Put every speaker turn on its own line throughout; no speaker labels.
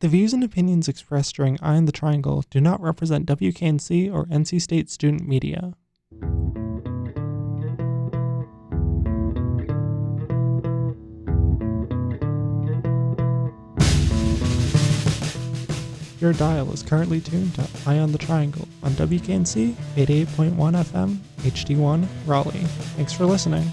The views and opinions expressed during Eye on the Triangle do not represent WKNC or NC State student media. Your dial is currently tuned to Eye on the Triangle on WKNC 88.1 FM, HD1, Raleigh. Thanks for listening.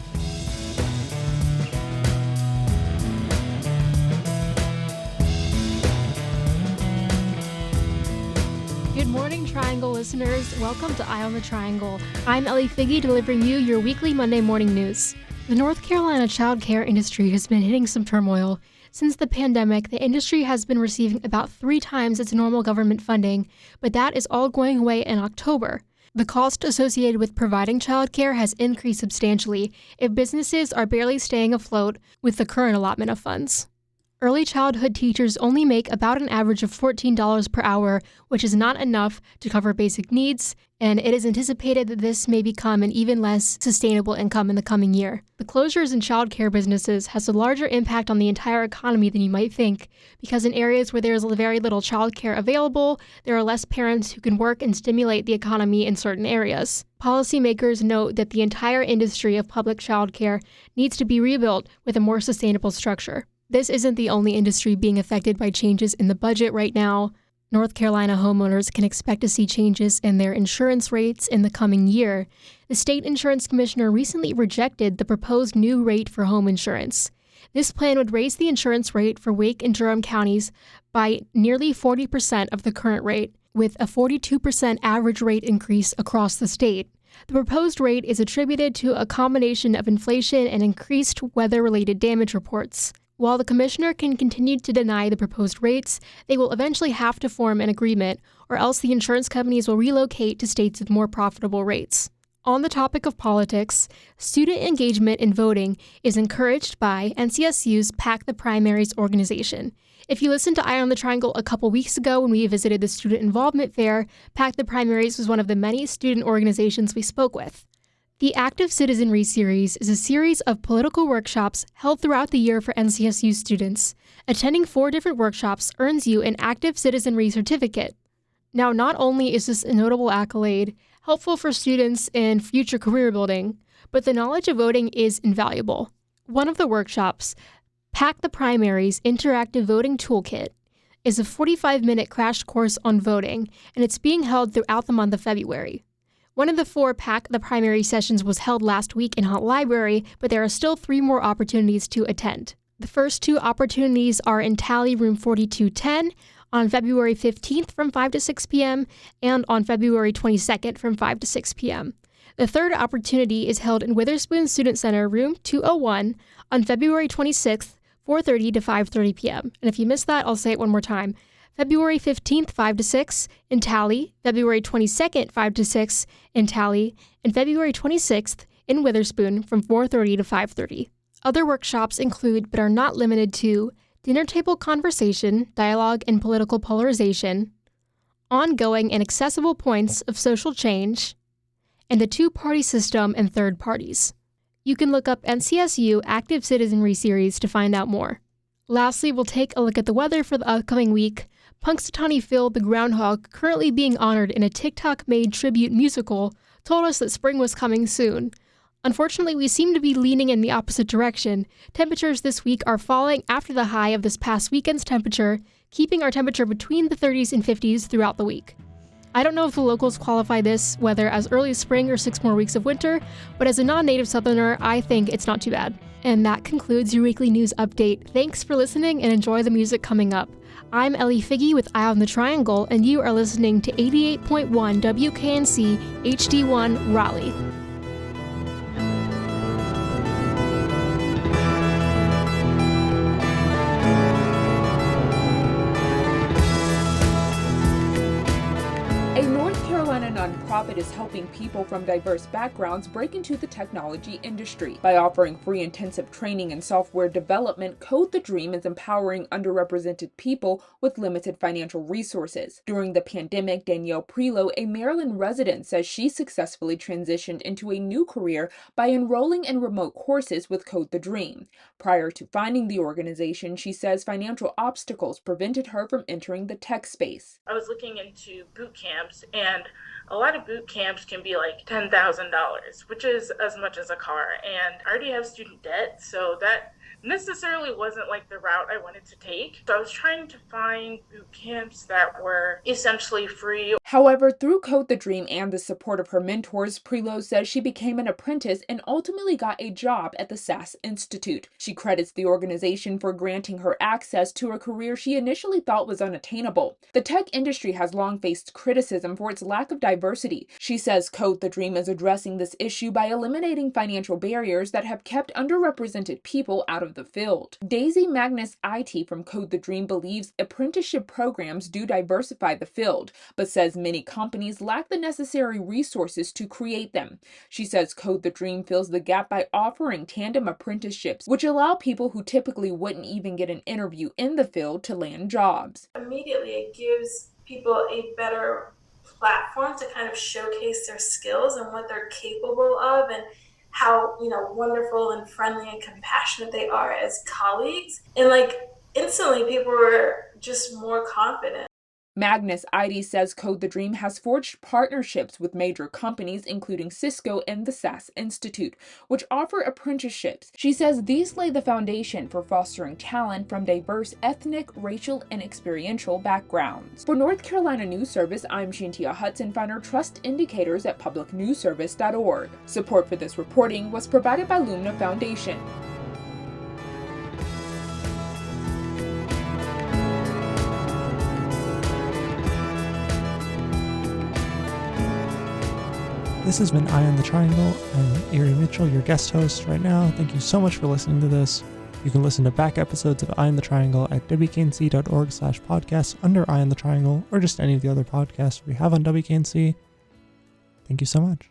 Good morning, Triangle listeners. Welcome to Eye on the Triangle. I'm Ellie delivering you your weekly Monday morning news. The North Carolina childcare industry has been hitting some turmoil. Since the pandemic, the industry has been receiving about 3 times its normal government funding, but that is all going away in October. The cost associated with providing childcare has increased substantially if businesses are barely staying afloat with the current allotment of funds. Early childhood teachers only make about an average of $14 per hour, which is not enough to cover basic needs, and it is anticipated that this may become an even less sustainable income in the coming year. The closures in childcare businesses has a larger impact on the entire economy than you might think, because in areas where there is very little childcare available, there are less parents who can work and stimulate the economy in certain areas. Policymakers note that the entire industry of public childcare needs to be rebuilt with a more sustainable structure. This isn't the only industry being affected by changes in the budget right now. North Carolina homeowners can expect to see changes in their insurance rates in the coming year. The state insurance commissioner recently rejected the proposed new rate for home insurance. This plan would raise the insurance rate for Wake and Durham counties by nearly 40% of the current rate, with a 42% average rate increase across the state. The proposed rate is attributed to a combination of inflation and increased weather-related damage reports. While the commissioner can continue to deny the proposed rates, they will eventually have to form an agreement, or else the insurance companies will relocate to states with more profitable rates. On the topic of politics, student engagement in voting is encouraged by NCSU's Pack the Primaries organization. If you listened to Eye on the Triangle a couple weeks ago when we visited the Student Involvement Fair, Pack the Primaries was one of the many student organizations we spoke with. The Active Citizenry Series is a series of political workshops held throughout the year for NCSU students. Attending 4 different workshops earns you an Active Citizenry certificate. Now, not only is this a notable accolade, helpful for students in future career building, but the knowledge of voting is invaluable. One of the workshops, Pack the Primaries Interactive Voting Toolkit, is a 45-minute crash course on voting, and it's being held throughout the month of February. One of the 4 Pack the Primary sessions was held last week in Hunt Library, but there are still 3 more opportunities to attend. The first 2 opportunities are in Tally Room 4210 on February 15th from 5 to 6 p.m. and on February 22nd from 5 to 6 p.m. The third opportunity is held in Witherspoon Student Center Room 201 on February 26th, 4:30 to 5:30 p.m. And if you missed that, I'll say it one more time. February 15th, 5 to 6 in Tally, February 22nd, 5 to 6 in Tally, and February 26th in Witherspoon from 4:30 to 5:30. Other workshops include, but are not limited to, dinner table conversation, dialogue, and political polarization, ongoing and accessible points of social change, and the 2-party system and third parties. You can look up NCSU Active Citizenry Series to find out more. Lastly, we'll take a look at the weather for the upcoming week. Punxsutawney Phil the groundhog, currently being honored in a TikTok-made tribute musical, told us that spring was coming soon. Unfortunately, we seem to be leaning in the opposite direction. Temperatures this week are falling after the high of this past weekend's temperature, keeping our temperature between the 30s and 50s throughout the week. I don't know if the locals qualify this weather as early spring or 6 more weeks of winter, but as a non-native Southerner, I think it's not too bad. And that concludes your weekly news update. Thanks for listening and enjoy the music coming up. I'm Ellie with Eye on the Triangle, and you are listening to 88.1 WKNC HD1 Raleigh.
A North Carolina nonprofit nonprofit is helping people from diverse backgrounds break into the technology industry. By offering free intensive training in software development, Code the Dream is empowering underrepresented people with limited financial resources. During the pandemic, Danielle Prelo, a Maryland resident, says she successfully transitioned into a new career by enrolling in remote courses with Code the Dream. Prior to finding the organization, she says financial obstacles prevented her from entering the tech space.
I was looking into boot camps, and a lot of boot camps can be like $10,000, which is as much as a car. And I already have student debt, so that necessarily wasn't like the route I wanted to take. So I was trying to find boot camps that were essentially free.
However, through Code the Dream and the support of her mentors, Prelo says she became an apprentice and ultimately got a job at the SAS Institute. She credits the organization for granting her access to a career she initially thought was unattainable. The tech industry has long faced criticism for its lack of diversity. She says Code the Dream is addressing this issue by eliminating financial barriers that have kept underrepresented people out of the field. Daisy Magnus IT from Code the Dream believes apprenticeship programs do diversify the field, but says many companies lack the necessary resources to create them. She says Code the Dream fills the gap by offering tandem apprenticeships, which allow people who typically wouldn't even get an interview in the field to land jobs.
Immediately, it gives people a better platform to kind of showcase their skills and what they're capable of, and how, wonderful and friendly and compassionate they are as colleagues. And instantly people were just more confident.
Magnus ID says Code the Dream has forged partnerships with major companies including Cisco and the SAS Institute, which offer apprenticeships. She says these lay the foundation for fostering talent from diverse ethnic, racial, and experiential backgrounds. For North Carolina News Service, I'm Shantia Hudson. Find our trust indicators at publicnewsservice.org. Support for this reporting was provided by Lumina Foundation.
This has been Eye on the Triangle. I'm Erie Mitchell, your guest host right now. Thank you so much for listening to this. You can listen to back episodes of Eye on the Triangle at wknc.org/podcast under Eye on the Triangle, or just any of the other podcasts we have on WKNC. Thank you so much.